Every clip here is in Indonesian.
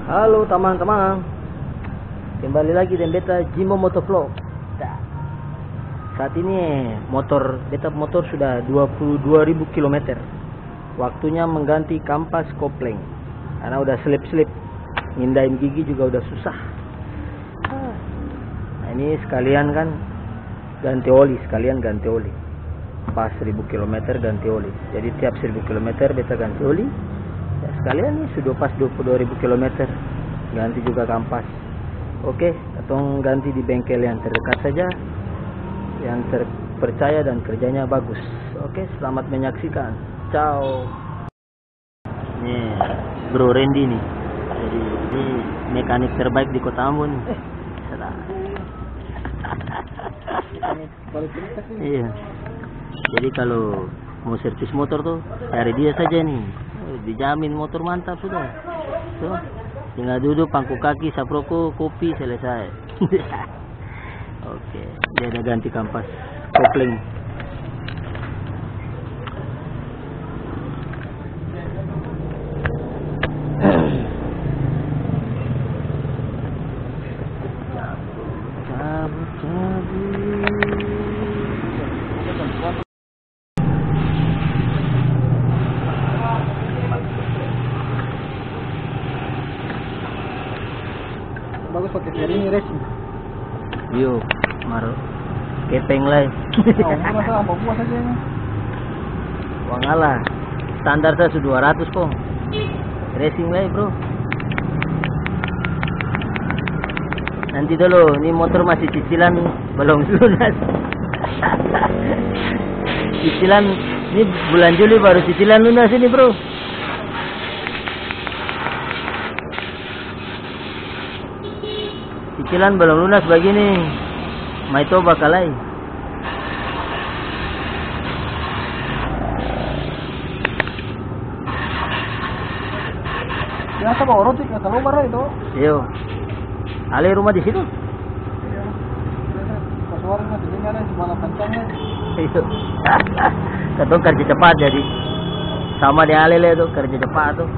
Halo teman-teman, kembali lagi dengan beta Jimbo Motovlog. Saat ini beta motor sudah 22.000 km. Waktunya mengganti kampas kopling karena udah slip-slip, ngindain gigi juga udah susah. Nah, ini sekalian kan ganti oli, pas 1000 km ganti oli. Jadi tiap 1000 km beta ganti oli. Ya, sekalian nih sudah pas 22.000 km ganti juga kampas. Oke, atau ganti di bengkel yang terdekat saja, yang terpercaya dan kerjanya bagus. Oke, selamat menyaksikan. Ciao. Nih, Bro Randy nih. Jadi ini mekanik terbaik di Kota Ambon. Iya. Jadi kalau mau servis motor tuh cari dia saja nih. Dijamin motor mantap sudah. Tuh, tinggal duduk pangku kaki, saproko, kopi, selesai. Oke, dia ada ganti kampas kopling. Bagus pakai seri ini racing. Yo, maro kepeng lah. Masa buah saja ini. Wang alah, standar saya sudah 200 kong. Racing lah bro. Nanti dulu, ini motor masih cicilan belum lunas. Cicilan ini bulan Juli baru cicilan lunas ini bro. Cicilan belum lunas begini, maito bakalai. Biasa bawa roti ke Salomar itu. Yo, ale rumah di situ. Iya. Pas suara masih dengar semalam kencangnya. Iyo. Katong kerja cepat jadi sama di ale itu kerja cepat tuh.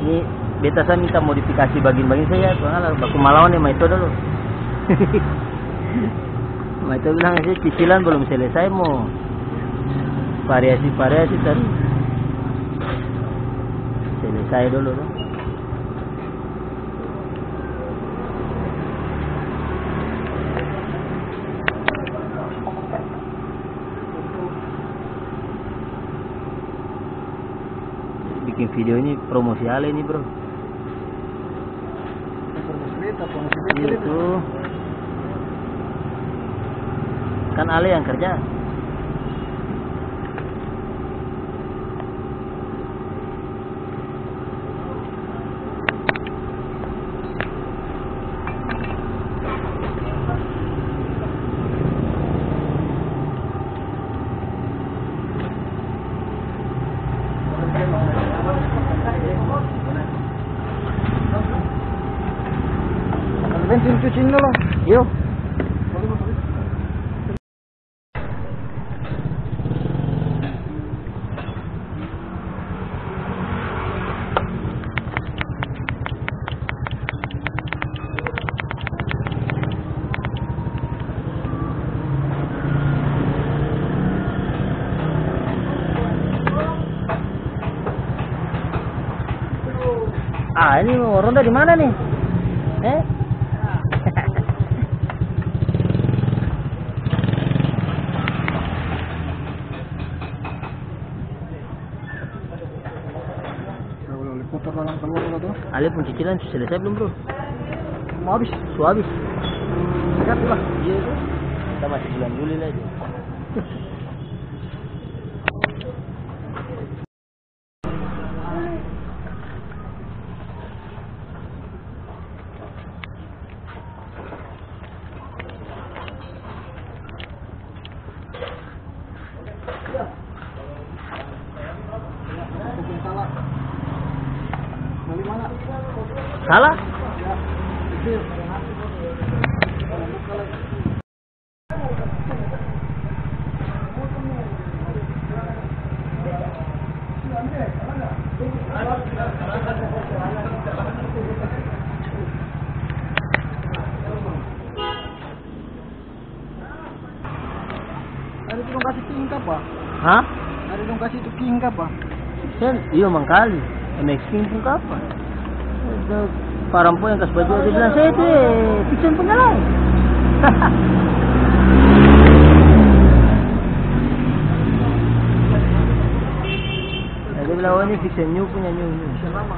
Ini beta saya minta modifikasi bagian-bagian saya, soalnya baku malawan nih Maito dulu. Maito bilang sih cicilan belum selesai, mau variasi tadi. Selesai dulu tuh. Bikin video ini promosi Ale ini bro. Itu kan Ale yang kerja. Bensin cuciin dulu. Yuk. Ini mau ronda di mana nih? Motor dalam keluar tuh. Ale pun cicilan selesai belum bro? Mau habis. Suabis. Dekat lah. Iya itu. Kita masih bulan Juli lagi. Salah? apa? Hah? Ada dong kasih itu king apa? Iya mangkali. MX King pun kapan? Ada parampo yang kas baju dia bilang saya itu fiction punya lah. Dia bilang oh ini fiction new punya new. Fiction lama.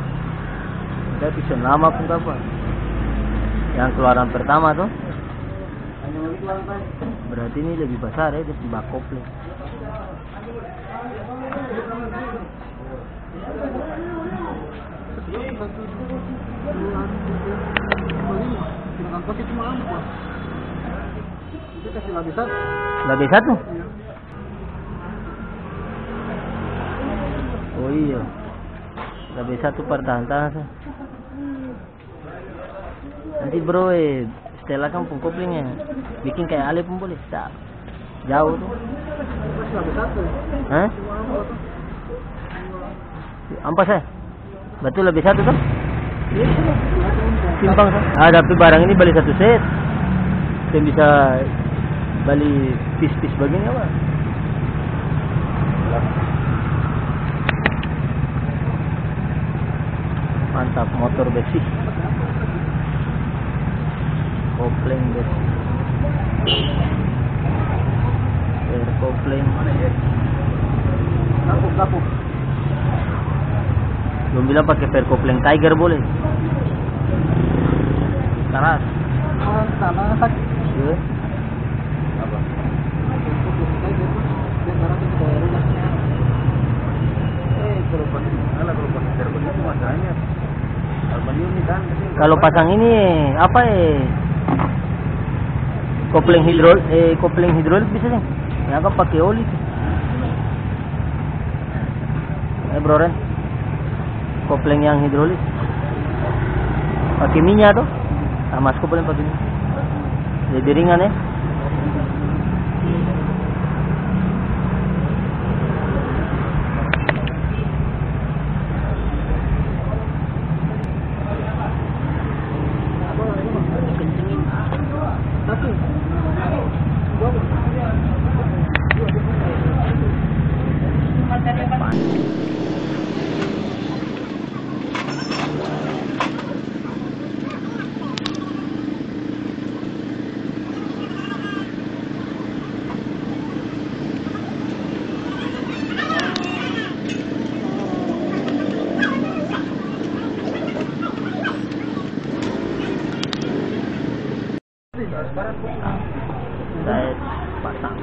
Ada fiction lama pun kapan? Yang keluaran pertama tuh. Berarti ini lebih besar ya, dia bak kopling. Sedangkan pakai cuma anu Pak. Itu kasih lapisan. Lebih satu? Oh iya. Lebih satu pertahan-tahan. Nanti bro setelah kan pengkoplingnya bikin kayak Ale pun boleh. Tak. Jauh tuh. Kasih labis satu. Hah? Cuma anu apa? Ampas ya? Betul lebih satu tuh? Iya, Timbang kan? Tapi barang ini beli satu set. Saya bisa beli pis-pis begini apa? Mantap, motor besi. Kopling besi. Air kopling. Lapuk. Belum bilang pakai per kopling Tiger boleh. Keras. Orang sana sakit. Iya. Apa? Kalau pasang ini apa kopling hidrolik bisa sih? Ya kan pakai oli. Bro Ren. Kopling yang hidrolik. Pakai minyak tuh. Mas kopling pakai minyak. Jadi ringan ya. Saya pasang.